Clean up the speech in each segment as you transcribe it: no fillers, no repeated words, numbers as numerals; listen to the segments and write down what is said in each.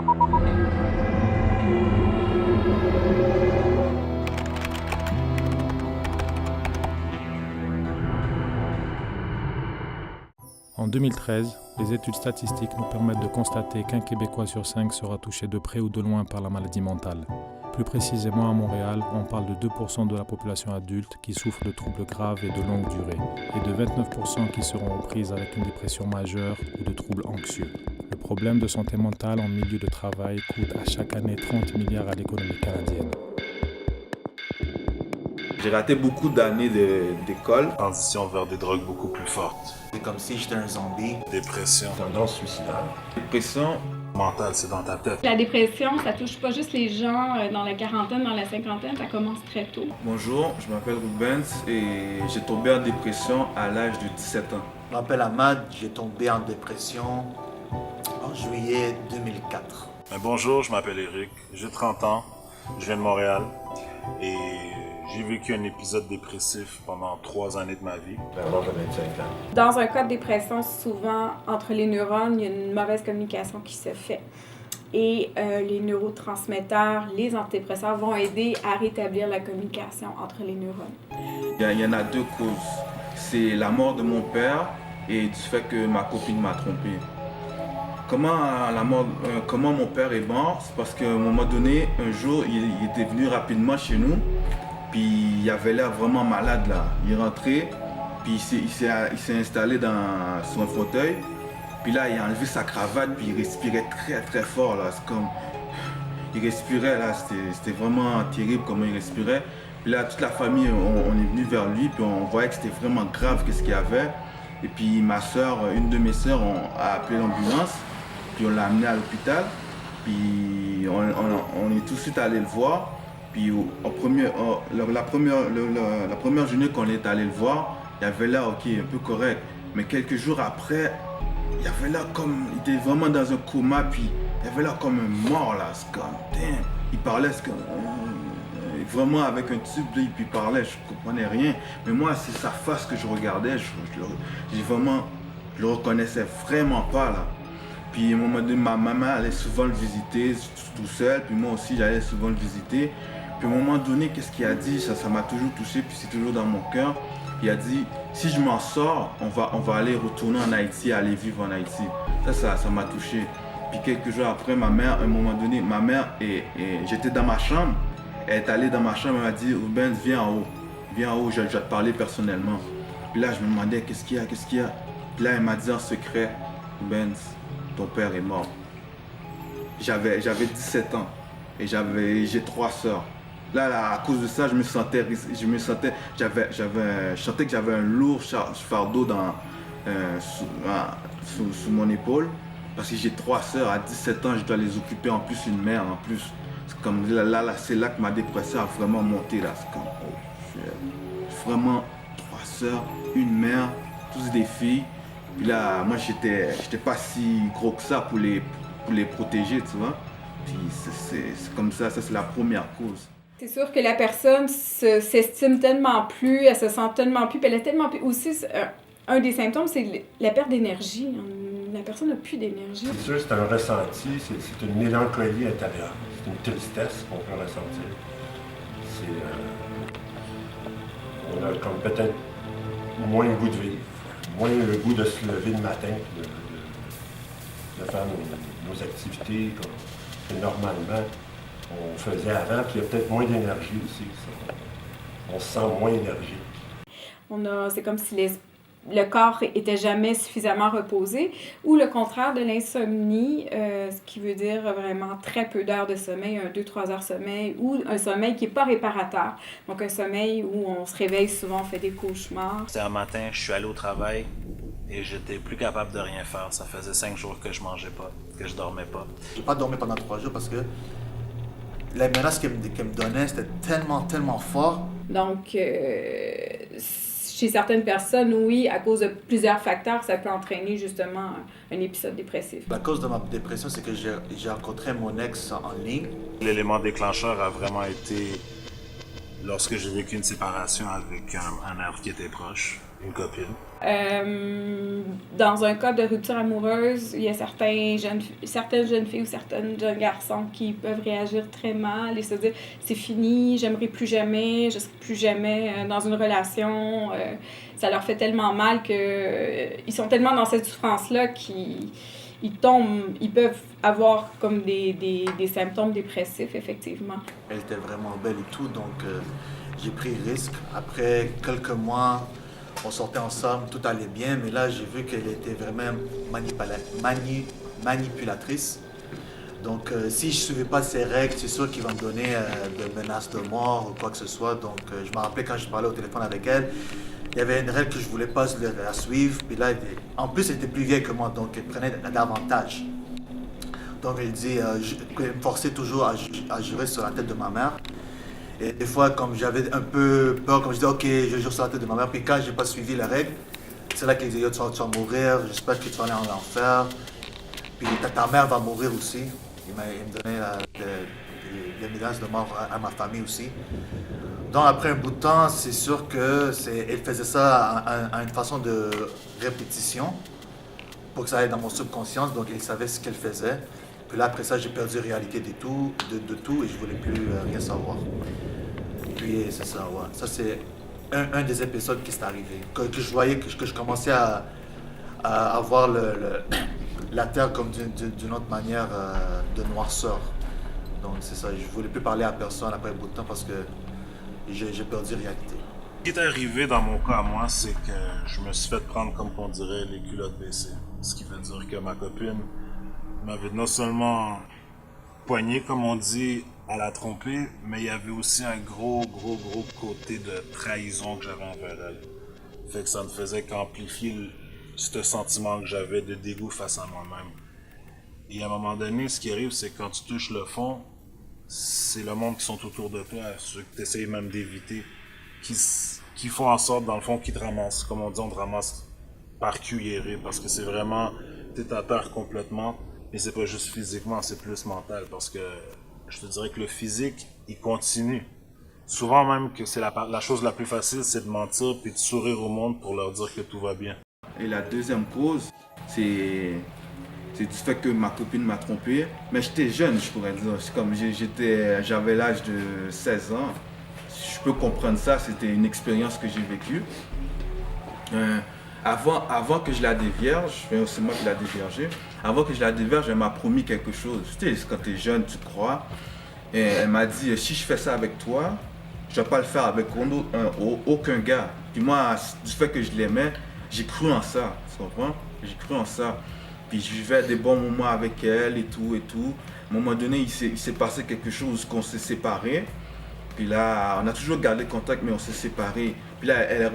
En 2013, les études statistiques nous permettent de constater qu'un Québécois sur 5 sera touché de près ou de loin par la maladie mentale. Plus précisément à Montréal, on parle de 2% de la population adulte qui souffre de troubles graves et de longue durée, et de 29% qui seront aux prises avec une dépression majeure ou de troubles anxieux. Le problème de santé mentale en milieu de travail coûte à chaque année 30 milliards à l'économie canadienne. J'ai raté beaucoup d'années d'école. Transition vers des drogues beaucoup plus fortes. C'est comme si j'étais un zombie. Dépression. Tendance suicidaire. Dépression. Mentale, c'est dans ta tête. La dépression, ça touche pas juste les gens dans la quarantaine, dans la cinquantaine, ça commence très tôt. Bonjour, je m'appelle Rubens et j'ai tombé en dépression à l'âge de 17 ans. Je m'appelle Ahmad, j'ai tombé en dépression en juillet 2004. Bonjour, je m'appelle Eric, j'ai 30 ans, je viens de Montréal et j'ai vécu un épisode dépressif pendant 3 années de ma vie. Vers l'âge de 25 ans. Dans un cas de dépression, souvent, entre les neurones, il y a une mauvaise communication qui se fait. Et les neurotransmetteurs, les antidépresseurs vont aider à rétablir la communication entre les neurones. Il y en a deux causes. C'est la mort de mon père et du fait que ma copine m'a trompé. Comment mon père est mort? C'est parce qu'à un moment donné, un jour, il était venu rapidement chez nous. Puis il avait l'air vraiment malade là. Il est rentré, puis il s'est installé sur un fauteuil. Puis là, il a enlevé sa cravate, puis il respirait très très fort là. C'est comme... Il respirait là, c'était vraiment terrible comment il respirait. Puis là, toute la famille, on est venu vers lui, puis on voyait que c'était vraiment grave qu'est-ce qu'il y avait. Et puis ma soeur, une de mes soeurs, a appelé l'ambulance, puis on l'a amené à l'hôpital. Puis on est tout de suite allé le voir. Puis la première journée qu'on est allé le voir, il avait l'air ok, un peu correct. Mais quelques jours après, il avait l'air comme, il était vraiment dans un coma, puis il avait l'air comme un mort là. C'est comme, damn. Il parlait vraiment avec un tube, puis il parlait, je comprenais rien. Mais moi, c'est sa face que je regardais, je le reconnaissais vraiment pas là. Puis à un moment donné, ma maman allait souvent le visiter tout seul, puis moi aussi j'allais souvent le visiter. Puis à un moment donné, qu'est-ce qu'il a dit? Ça m'a toujours touché, puis c'est toujours dans mon cœur. Il a dit, si je m'en sors, on va aller retourner en Haïti, aller vivre en Haïti. Ça m'a touché. Puis quelques jours après, ma mère, à un moment donné, j'étais dans ma chambre. Elle est allée dans ma chambre, elle m'a dit, Rubens, viens en haut, je vais te parler personnellement. Puis là, je me demandais, qu'est-ce qu'il y a? Puis là, elle m'a dit en secret, Rubens, ton père est mort. J'avais 17 ans et j'ai 3 sœurs. Là, à cause de ça, je sentais que j'avais un lourd fardeau sous mon épaule. Parce que j'ai 3 sœurs, à 17 ans, je dois les occuper, en plus une mère, en plus. C'est comme c'est là que ma dépression a vraiment monté, là. C'est comme, vraiment 3 sœurs, une mère, tous des filles. Puis là, moi, j'étais pas si gros que ça pour les protéger, tu vois. Puis c'est comme ça c'est la première cause. C'est sûr que la personne s'estime tellement plus, elle se sent tellement plus, puis elle a tellement plus... Aussi, un des symptômes, c'est la perte d'énergie. La personne n'a plus d'énergie. C'est sûr, c'est un ressenti, c'est une mélancolie intérieure. C'est une tristesse qu'on peut ressentir. On a comme peut-être moins le goût de vivre, moins le goût de se lever le matin, de faire nos activités que normalement on faisait avant, puis il y a peut-être moins d'énergie aussi. On se sent moins énergique. C'est comme si le corps était jamais suffisamment reposé, ou le contraire de l'insomnie, ce qui veut dire vraiment très peu d'heures de sommeil, 2-3 heures de sommeil, ou un sommeil qui n'est pas réparateur. Donc un sommeil où on se réveille souvent, on fait des cauchemars. C'était un matin, je suis allé au travail et j'étais plus capable de rien faire. Ça faisait 5 jours que je mangeais pas, que je dormais pas. J'ai pas dormi pendant 3 jours parce que la menace qu'elle me donnait, c'était tellement fort. Donc, chez certaines personnes, oui, à cause de plusieurs facteurs, ça peut entraîner justement un épisode dépressif. La cause de ma dépression, c'est que j'ai rencontré mon ex en ligne. L'élément déclencheur a vraiment été lorsque j'ai vécu une séparation avec un être qui était proche. une copine. Dans un cas de rupture amoureuse, il y a certaines jeunes filles ou certains jeunes garçons qui peuvent réagir très mal et se dire c'est fini, j'aimerais plus jamais, je serai plus jamais dans une relation. Ça leur fait tellement mal qu'ils sont tellement dans cette souffrance-là qu'ils peuvent avoir comme des symptômes dépressifs, effectivement. Elle était vraiment belle et tout, donc j'ai pris risque. Après quelques mois, on sortait ensemble, tout allait bien, mais là, j'ai vu qu'elle était vraiment manipulatrice. Donc, si je ne suivais pas ses règles, c'est sûr qu'il va me donner des menaces de mort ou quoi que ce soit. Donc, je me rappelais quand je parlais au téléphone avec elle, il y avait une règle que je ne voulais pas la suivre. Puis là, en plus, elle était plus vieille que moi, donc elle prenait davantage. Donc, elle dit, elle me forçait toujours à jurer sur la tête de ma mère. Et des fois, comme j'avais un peu peur, comme je disais, OK, je jure sur la tête de ma mère, puis quand je n'ai pas suivi la règle, c'est là qu'elle disait, tu vas mourir, j'espère que tu vas aller en enfer, puis ta mère va mourir aussi. Il me donnait des menaces de mort à ma famille aussi. Donc, après un bout de temps, c'est sûr qu'elle faisait ça à une façon de répétition pour que ça aille dans mon subconscient, donc elle savait ce qu'elle faisait. Puis là, après ça, j'ai perdu la réalité de tout et je voulais plus rien savoir. Puis c'est ça, ouais. Ça, c'est un des épisodes qui s'est arrivé. Que je voyais, que je commençais à voir la Terre comme d'une autre manière de noirceur. Donc c'est ça, je voulais plus parler à personne après un bout de temps parce que j'ai perdu la réalité. Ce qui est arrivé dans mon cas à moi, c'est que je me suis fait prendre, comme on dirait, les culottes baissées. Ce qui veut dire que ma copine m'avait non seulement poigné, comme on dit, à la tromper, mais il y avait aussi un gros côté de trahison que j'avais envers elle. Fait que ça ne faisait qu'amplifier ce sentiment que j'avais de dégoût face à moi-même. Et à un moment donné, ce qui arrive, c'est que quand tu touches le fond, c'est le monde qui sont autour de toi, ceux que tu essayes même d'éviter, qui font en sorte, dans le fond, qu'ils te ramassent. Comme on dit, on te ramasse par cuillerée, parce que c'est vraiment, t'es à terre complètement. Et c'est pas juste physiquement, c'est plus mental, parce que je te dirais que le physique, il continue. Souvent même que c'est la chose la plus facile, c'est de mentir puis de sourire au monde pour leur dire que tout va bien. Et la deuxième cause, c'est du fait que ma copine m'a trompé. Mais j'étais jeune, je pourrais dire. Comme j'avais l'âge de 16 ans. Je peux comprendre ça, c'était une expérience que j'ai vécue. Avant que je la dévierge, c'est moi qui l'ai déviergée, avant que je la dévierge, elle m'a promis quelque chose. Tu sais, quand tu es jeune, tu crois. Et elle m'a dit, si je fais ça avec toi, je ne vais pas le faire avec aucun gars. Puis moi, du fait que je l'aimais, j'ai cru en ça, tu comprends? J'ai cru en ça. Puis je vivais des bons moments avec elle et tout et tout. À un moment donné, il s'est passé quelque chose qu'on s'est séparés. Puis là, on a toujours gardé contact, mais on s'est séparés. Puis là, elle est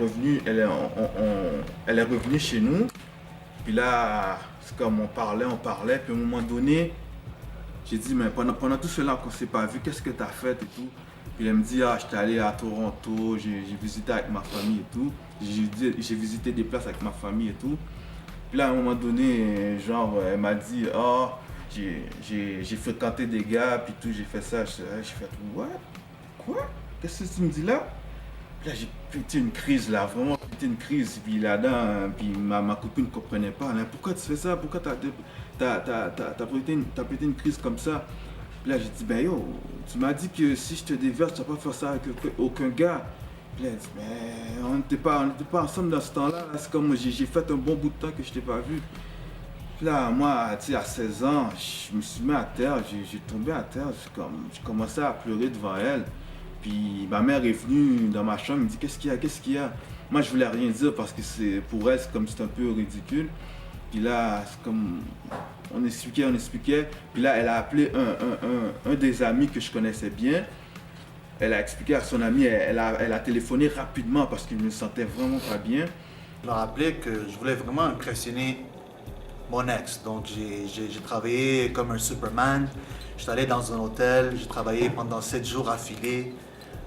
revenue chez nous. Puis là, c'est comme on parlait. Puis à un moment donné, j'ai dit, mais pendant tout cela qu'on ne s'est pas vu, qu'est-ce que tu as fait et tout? Puis elle me dit, j'étais allé à Toronto, j'ai visité avec ma famille et tout. J'ai visité des places avec ma famille et tout. Puis là, à un moment donné, genre, elle m'a dit, j'ai fréquenté des gars, puis tout, j'ai fait ça. J'ai fait, what? Quoi? Qu'est-ce que tu me dis là? Puis là, j'ai pété une crise, là, vraiment pété une crise. Puis là-dedans, puis ma copine ne comprenait pas. Mais pourquoi tu fais ça? Pourquoi t'as pété une crise comme ça? Puis là, j'ai dit, ben yo, tu m'as dit que si je te déverse, tu vas pas faire ça avec aucun gars. Puis là, elle dit, mais on n'était pas ensemble dans ce temps-là. Là. C'est comme j'ai fait un bon bout de temps que je t'ai pas vu. Puis là, moi, tu sais, à 16 ans, je me suis mis à terre, j'ai tombé à terre. Je commençais à pleurer devant elle. Puis ma mère est venue dans ma chambre, elle me dit qu'est-ce qu'il y a? Moi je voulais rien dire parce que pour elle c'est comme c'était un peu ridicule. Puis là c'est comme on expliquait. Puis là elle a appelé un des amis que je connaissais bien. Elle a expliqué à son ami, elle a téléphoné rapidement parce qu'il me sentait vraiment pas bien. Je me rappelais que je voulais vraiment impressionner mon ex. Donc j'ai travaillé comme un Superman. Je suis allé dans un hôtel, j'ai travaillé pendant 7 jours affilés.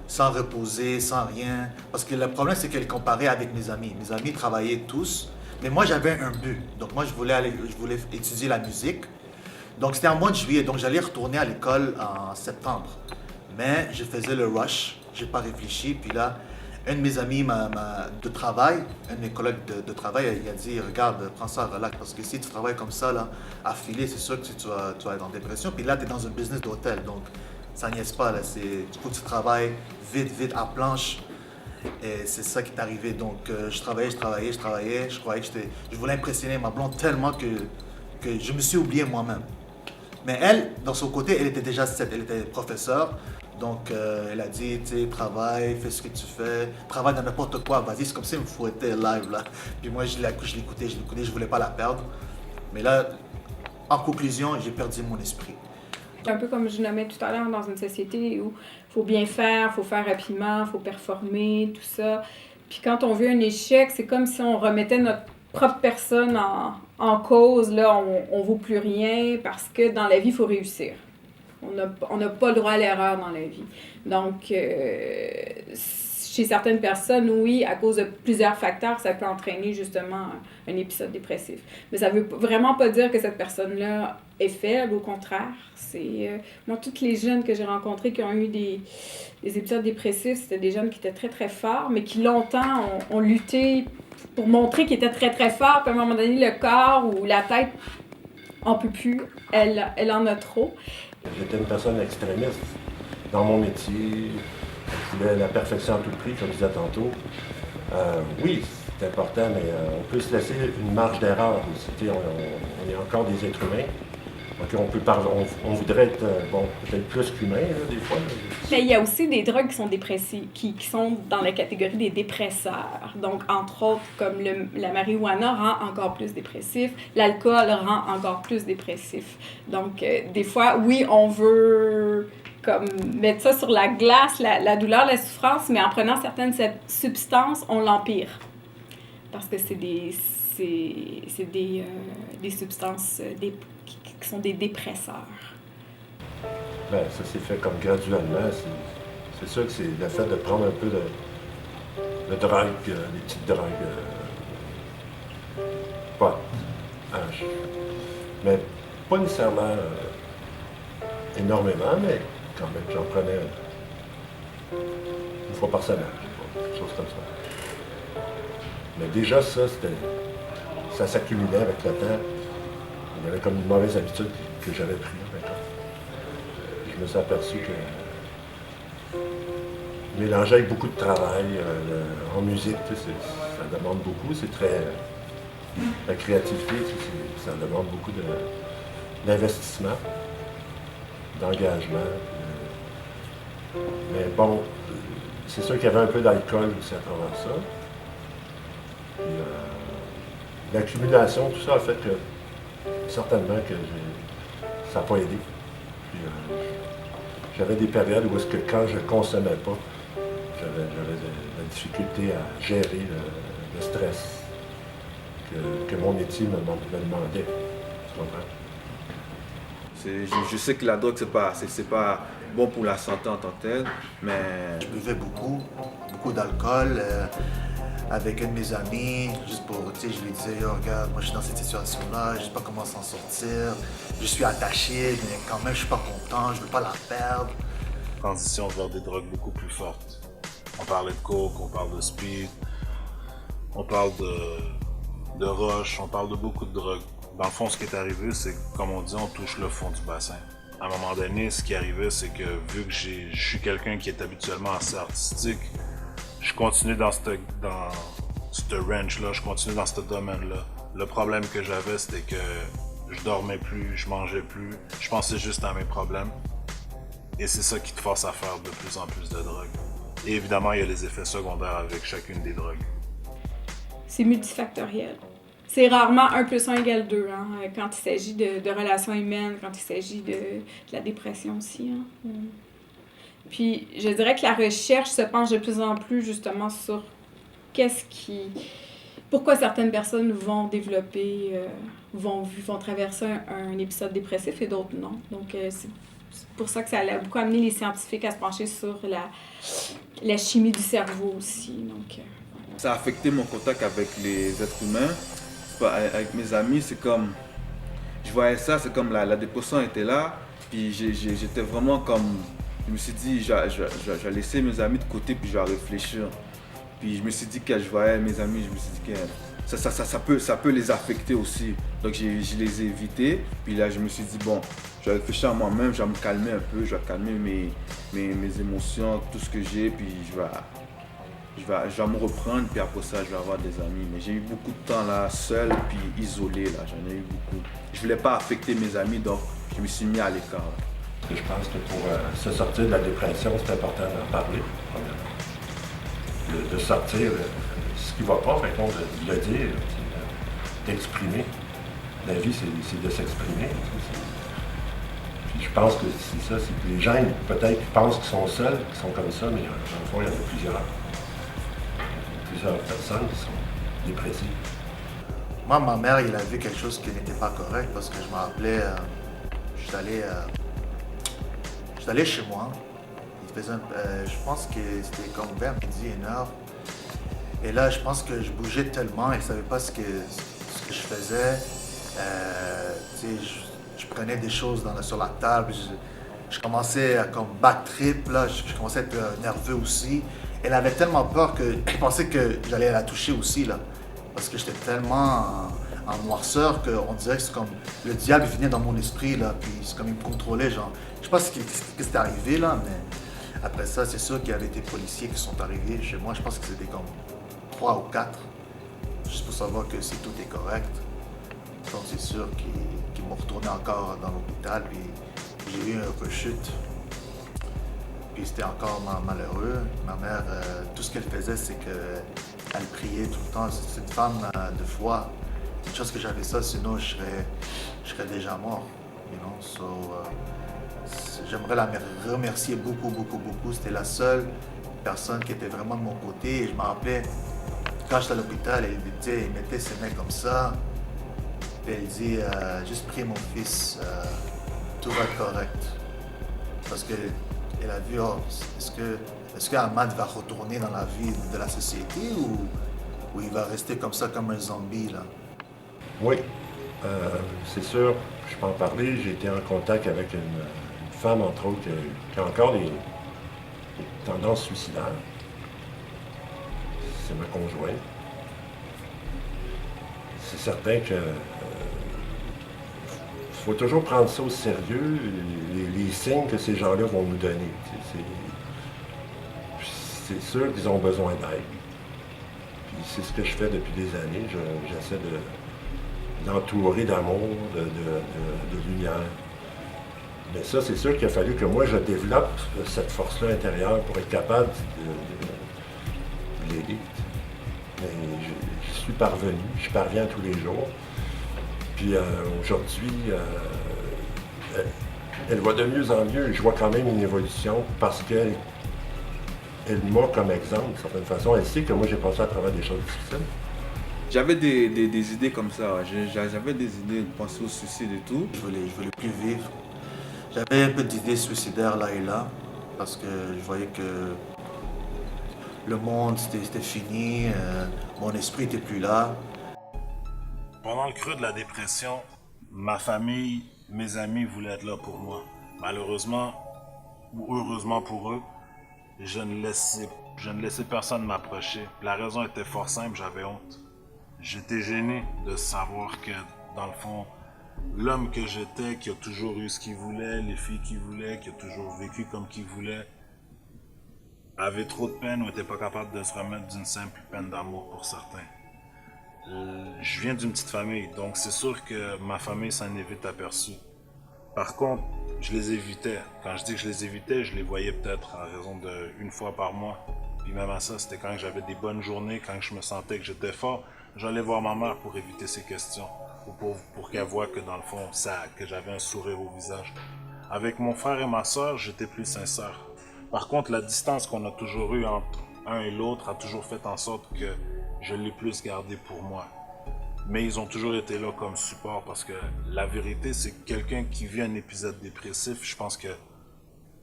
Sans reposer, sans rien. Parce que le problème, c'est qu'elle comparait avec mes amis. Mes amis travaillaient tous, mais moi, j'avais un but. Donc moi, je voulais étudier la musique. Donc c'était en mois de juillet, donc j'allais retourner à l'école en septembre. Mais je faisais le rush, j'ai pas réfléchi. Puis là, Un de mes amis de travail, un de mes collègues de travail, il a dit, regarde, prends ça, relax, parce que si tu travailles comme ça, là, affilé, c'est sûr que tu vas être en dépression. Puis là, tu es dans un business d'hôtel, donc ça niaise pas, là. Du coup, tu travailles vite, à planche. Et c'est ça qui est arrivé. Donc, je travaillais. Je croyais que je voulais impressionner ma blonde tellement que je me suis oublié moi-même. Mais elle, dans son côté, elle était déjà elle était professeure. Donc, elle a dit, tu sais, travaille, fais ce que tu fais, travaille dans n'importe quoi, vas-y, c'est comme si elle me fouettait live, là. Puis moi, je l'écoutais, je voulais pas la perdre. Mais là, en conclusion, j'ai perdu mon esprit. Un peu comme je nommais tout à l'heure, dans une société où il faut bien faire, il faut faire rapidement, il faut performer, tout ça. Puis quand on vit un échec, c'est comme si on remettait notre propre personne en cause. Là, on vaut plus rien parce que dans la vie, il faut réussir. On n'a pas le droit à l'erreur dans la vie. Donc, chez certaines personnes, oui, à cause de plusieurs facteurs, ça peut entraîner justement un épisode dépressif. Mais ça ne veut vraiment pas dire que cette personne-là est faible, au contraire. Moi, toutes les jeunes que j'ai rencontrés qui ont eu des épisodes dépressifs, c'était des jeunes qui étaient très, très forts, mais qui longtemps ont lutté pour montrer qu'ils étaient très, très forts. Puis à un moment donné, le corps ou la tête en peut plus. Elle en a trop. J'étais une personne extrémiste. Dans mon métier, je voulais la perfection à tout prix, comme je disais tantôt. Oui, c'est important, mais on peut se laisser une marge d'erreur aussi. On est encore des êtres humains. Donc on voudrait être peut-être plus qu'humain, des fois. Mais il y a aussi des drogues qui sont dépressives, qui sont dans la catégorie des dépresseurs. Donc, entre autres, comme la marijuana rend encore plus dépressif, l'alcool rend encore plus dépressif. Donc, des fois, oui, on veut comme mettre ça sur la glace, la douleur, la souffrance, mais en prenant certaines substances, on l'empire. Parce que c'est des substances qui sont des dépresseurs. Bien, ça s'est fait comme graduellement. C'est sûr que c'est le fait de prendre un peu de drogue, des petites drogues, pot, hache. Mais pas nécessairement énormément, mais quand même, j'en prenais une fois par semaine, quelque chose comme ça. Mais déjà, ça s'accumulait avec le temps. Il y avait comme une mauvaise habitude que j'avais prise. Je me suis aperçu que mélanger avec beaucoup de travail en musique, ça demande beaucoup. C'est très... La créativité, ça demande beaucoup d'investissement, d'engagement. Mais bon, c'est sûr qu'il y avait un peu d'alcool aussi à travers ça. Puis, l'accumulation, tout ça a fait que certainement que ça n'a pas aidé. Puis, j'avais des périodes où est-ce que quand je ne consommais pas, j'avais de la difficulté à gérer le stress que mon métier me demandait. Tu comprends? Je sais que la drogue, c'est pas bon pour la santé en tant que telle, mais... Je buvais beaucoup d'alcool. Avec un de mes amis, juste pour, tu sais, je lui disais, oh, regarde, moi je suis dans cette situation-là, je sais pas comment s'en sortir, je suis attaché, mais quand même je suis pas content, je veux pas la perdre. Transition vers des drogues beaucoup plus fortes. On parlait de coke, on parle de speed, on parle de roche, on parle de beaucoup de drogues. Dans le fond, ce qui est arrivé, c'est que, comme on dit, on touche le fond du bassin. À un moment donné, ce qui est arrivé, c'est que vu que je suis quelqu'un qui est habituellement assez artistique, je continue dans ce range-là, je continue dans ce domaine-là. Le problème que j'avais, c'était que je dormais plus, je mangeais plus, je pensais juste à mes problèmes. Et c'est ça qui te force à faire de plus en plus de drogue. Et évidemment, il y a les effets secondaires avec chacune des drogues. C'est multifactoriel. C'est rarement 1 + 1 = 2, hein, quand il s'agit de relations humaines, quand il s'agit de la dépression aussi. Hein. Puis, je dirais que la recherche se penche de plus en plus justement sur pourquoi certaines personnes vont développer, vont traverser un épisode dépressif et d'autres non. Donc, c'est pour ça que ça a beaucoup amené les scientifiques à se pencher sur la chimie du cerveau aussi. Donc, Ça a affecté mon contact avec les êtres humains. Avec mes amis, c'est comme... Je voyais ça, c'est comme la dépression était là, puis j'étais vraiment comme... Je me suis dit, je vais laisser mes amis de côté, puis je vais réfléchir. Puis je me suis dit que je voyais mes amis, je me suis dit que ça peut les affecter aussi. Donc je les ai évités. Puis là, je me suis dit, bon, je vais réfléchir à moi-même, je vais me calmer un peu, je vais calmer mes émotions, tout ce que j'ai, puis je vais me reprendre, puis après ça, je vais avoir des amis. Mais j'ai eu beaucoup de temps là, seul, puis isolé, là, j'en ai eu beaucoup. Je voulais pas affecter mes amis, donc je me suis mis à l'écart. Je pense que pour se sortir de la dépression, c'est important d'en parler, premièrement. De sortir ce qui ne va pas, en fait, de le dire, d'exprimer. La vie, c'est de s'exprimer. Puis je pense que c'est ça, c'est que les gens, peut-être, pensent qu'ils sont seuls, qu'ils sont comme ça, mais dans le fond, il y en a plusieurs personnes qui sont dépressives. Moi, ma mère, il a vu quelque chose qui n'était pas correct parce que je me rappelais, je suis allé chez moi. Il faisait je pense que c'était comme vers midi, 1h. Et là, je pense que je bougeais tellement et je ne savais pas ce que je faisais. Je prenais des choses sur la table. Je commençais à comme back trip, là. Je commençais à être nerveux aussi. Elle avait tellement peur que je pensais que j'allais la toucher aussi, là. Parce que j'étais tellement en noirceur qu'on dirait que c'est comme le diable venait dans mon esprit, là. Puis c'est comme il me contrôlait, genre. Je sais pas ce qui c'était arrivé, là, mais après ça, c'est sûr qu'il y avait des policiers qui sont arrivés chez moi. Je pense que c'était comme 3 ou 4, juste pour savoir que si tout est correct. Donc c'est sûr qu'ils m'ont retourné encore dans l'hôpital, puis j'ai eu un rechute. Puis c'était encore malheureux. Ma mère, tout ce qu'elle faisait, c'est qu'elle priait tout le temps. C'est une femme de foi. Une chose que j'avais ça, sinon je serais déjà mort. You know? J'aimerais la remercier beaucoup, beaucoup, beaucoup. C'était la seule personne qui était vraiment de mon côté. Et je me rappelais, quand j'étais à l'hôpital, elle mettait ses mains comme ça. Et elle dit, juste prie mon fils, tout va être correct. Parce qu'elle a vu, oh, est-ce qu'Ahmad va retourner dans la vie de la société ou il va rester comme ça, comme un zombie, là? Oui, c'est sûr, je peux en parler. J'ai été en contact avec une femme, entre autres, qui a encore des tendances suicidaires. C'est ma conjointe. C'est certain que faut toujours prendre ça au sérieux, les signes que ces gens-là vont nous donner. C'est sûr qu'ils ont besoin d'aide. Puis c'est ce que je fais depuis des années. J'essaie d'entourer d'amour, de lumière. Mais ça, c'est sûr qu'il a fallu que moi, je développe cette force-là intérieure pour être capable de l'aider. Mais je suis parvenu, je parviens tous les jours. Puis aujourd'hui, elle va de mieux en mieux. Je vois quand même une évolution parce qu'elle m'a comme exemple, d'une certaine façon. Elle sait que moi, j'ai passé à travers des choses difficiles. J'avais des idées comme ça. J'avais des idées de penser au suicide et tout. Je voulais plus vivre. J'avais un peu d'idées suicidaires là et là parce que je voyais que le monde, c'était fini, mon esprit n'était plus là. Pendant le creux de la dépression, ma famille, mes amis voulaient être là pour moi. Malheureusement, ou heureusement pour eux, je ne laissais personne m'approcher. La raison était fort simple, j'avais honte. J'étais gêné de savoir que, dans le fond, l'homme que j'étais, qui a toujours eu ce qu'il voulait, les filles qu'il voulait, qui a toujours vécu comme qu'il voulait, avait trop de peine ou n'était pas capable de se remettre d'une simple peine d'amour pour certains. Je viens d'une petite famille, donc c'est sûr que ma famille s'en est vite aperçue. Par contre, je les évitais. Quand je dis que je les évitais, je les voyais peut-être à raison d'une fois par mois. Puis même à ça, c'était quand j'avais des bonnes journées, quand je me sentais que j'étais fort, j'allais voir ma mère pour éviter ces questions. Ou pour qu'elle voie que dans le fond, que j'avais un sourire au visage. Avec mon frère et ma soeur, j'étais plus sincère. Par contre, la distance qu'on a toujours eue entre un et l'autre a toujours fait en sorte que je l'ai plus gardé pour moi. Mais ils ont toujours été là comme support parce que la vérité, c'est que quelqu'un qui vit un épisode dépressif, je pense que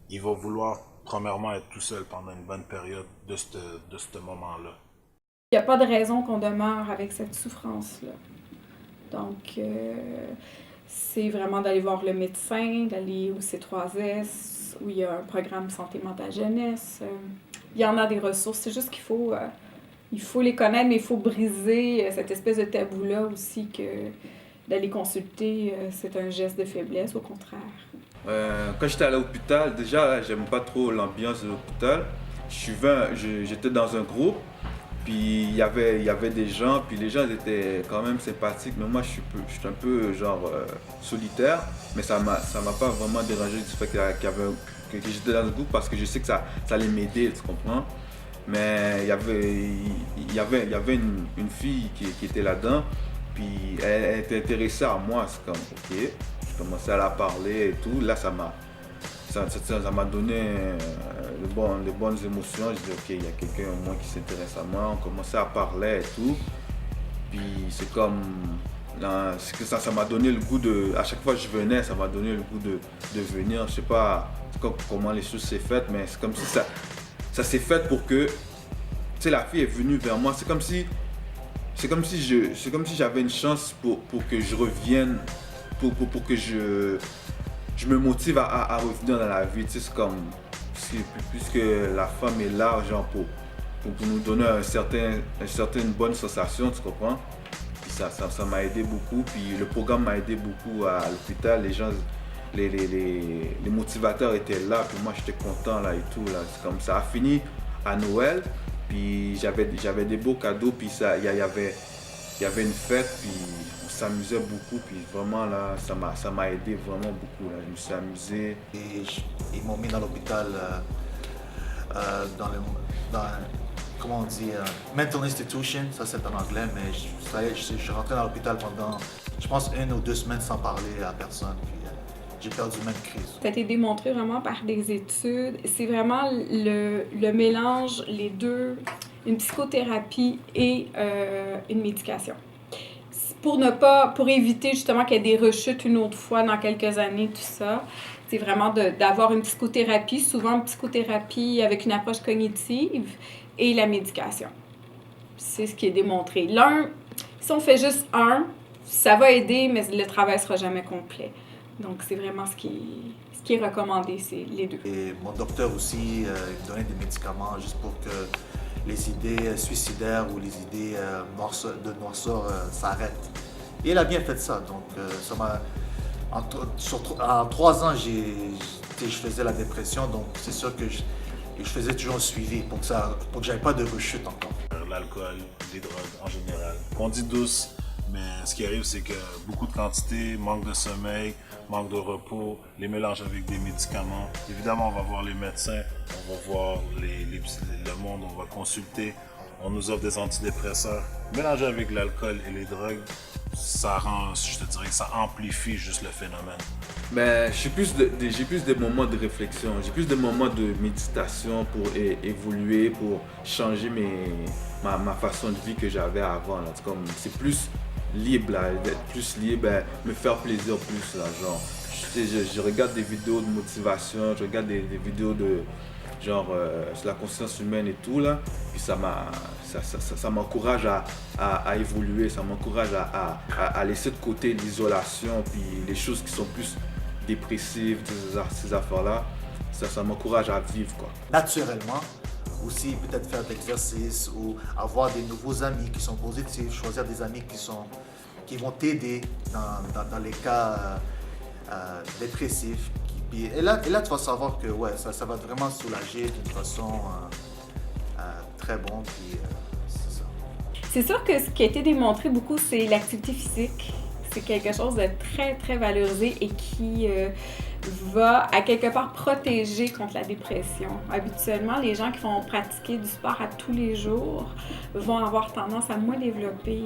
il va vouloir premièrement être tout seul pendant une bonne période de ce moment-là. Il n'y a pas de raison qu'on demeure avec cette souffrance-là. Donc, c'est vraiment d'aller voir le médecin, d'aller au C3S, où il y a un programme santé mentale jeunesse. Il y en a des ressources, c'est juste qu'il faut il faut les connaître, mais il faut briser cette espèce de tabou-là aussi que d'aller consulter, c'est un geste de faiblesse, au contraire. Quand j'étais à l'hôpital, déjà, j'aime pas trop l'ambiance de l'hôpital. J'étais dans un groupe, puis il y avait des gens, puis les gens étaient quand même sympathiques, mais moi je suis un peu solitaire, mais ça m'a pas vraiment dérangé du fait que j'étais dans un groupe parce que je sais que ça allait m'aider, tu comprends? Mais il y avait une fille qui était là-dedans, puis elle était intéressée à moi, c'est comme ok, je commençais à la parler et tout, là ça m'a donné de bonnes émotions. Je dis ok, il y a quelqu'un au moins qui s'intéresse à moi, on commençait à parler et tout, puis c'est comme ça m'a donné le goût à chaque fois que je venais, ça m'a donné le goût de venir. Je sais pas comment les choses s'est faites, mais c'est comme si ça s'est fait pour que, tu sais, la fille est venue vers moi, c'est comme si j'avais une chance pour que je revienne, pour que je me motive à revenir dans la vie. Tu sais, c'est comme puisque la femme est là, genre pour nous donner une certaine bonne sensation, tu comprends? Puis ça m'a aidé beaucoup, puis le programme m'a aidé beaucoup à l'hôpital. Les gens, les motivateurs étaient là, puis moi j'étais content là et tout là. C'est comme ça a fini à Noël, puis j'avais des beaux cadeaux, puis il y avait une fête, puis on s'amusait beaucoup, puis vraiment là ça m'a aidé vraiment beaucoup là. Je me suis amusé. Et ils m'ont mis dans l'hôpital comment on dit, mental institution, ça c'est en anglais, mais je suis rentré dans l'hôpital pendant, je pense, 1 ou 2 semaines sans parler à personne, puis j'ai perdu même crise. Ça a été démontré vraiment par des études. C'est vraiment le mélange, les deux, une psychothérapie et une médication. Pour éviter justement qu'il y ait des rechutes une autre fois dans quelques années, tout ça, c'est vraiment d'avoir une psychothérapie, souvent une psychothérapie avec une approche cognitive et la médication. C'est ce qui est démontré. Si on fait juste un, ça va aider, mais le travail ne sera jamais complet. Donc, c'est vraiment ce qui est recommandé, c'est les deux. Et mon docteur aussi, il me donnait des médicaments juste pour que les idées suicidaires ou les idées de noirceur s'arrêtent. Et il a bien fait ça. Donc, ça m'a... En 3 ans, je faisais la dépression, donc c'est sûr que je faisais toujours un suivi pour que j'avais pas de rechute encore. L'alcool, les drogues en général. On dit douce, mais ce qui arrive, c'est que beaucoup de quantité, manque de sommeil, manque de repos, les mélanges avec des médicaments. Évidemment, on va voir les médecins, on va voir le monde, on va consulter, on nous offre des antidépresseurs. Mélanger avec l'alcool et les drogues, je te dirais que ça amplifie juste le phénomène. Mais j'ai plus des moments de réflexion, j'ai plus de moments de méditation pour évoluer, pour changer ma façon de vie que j'avais avant. Là. C'est plus libre, là, d'être plus libre, me faire plaisir plus. Là, genre, je regarde des vidéos de motivation, je regarde des vidéos de genre sur la conscience humaine et tout là, puis ça m'encourage à évoluer, ça m'encourage à laisser de côté l'isolation, puis les choses qui sont plus dépressives, ces affaires-là, ça m'encourage à vivre quoi. Naturellement, aussi peut-être faire de l'exercice ou avoir des nouveaux amis qui sont positifs, choisir des amis qui vont t'aider dans les cas dépressifs. Et là, tu vas savoir que ouais, ça va vraiment soulager d'une façon très bonne. C'est ça. C'est sûr que ce qui a été démontré beaucoup, c'est l'activité physique. C'est quelque chose de très, très valorisé et qui va, à quelque part, protéger contre la dépression. Habituellement, les gens qui vont pratiquer du sport à tous les jours vont avoir tendance à moins développer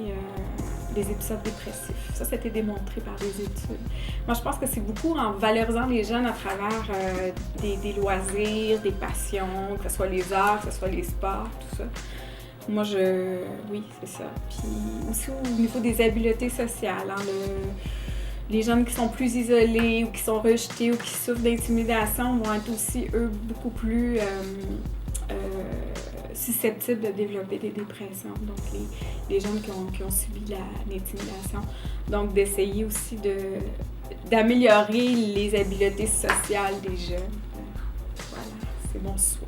des épisodes dépressifs. Ça a été démontré par des études. Moi, je pense que c'est beaucoup en valorisant les jeunes à travers des loisirs, des passions, que ce soit les arts, que ce soit les sports, tout ça. Moi, oui, c'est ça. Puis aussi au niveau des habiletés sociales, hein, les jeunes qui sont plus isolés ou qui sont rejetés ou qui souffrent d'intimidation vont être aussi, eux, beaucoup plus susceptibles de développer des dépressions. Donc, les jeunes qui ont subi l'intimidation. Donc, d'essayer aussi d'améliorer les habiletés sociales des jeunes. Voilà, c'est mon souhait.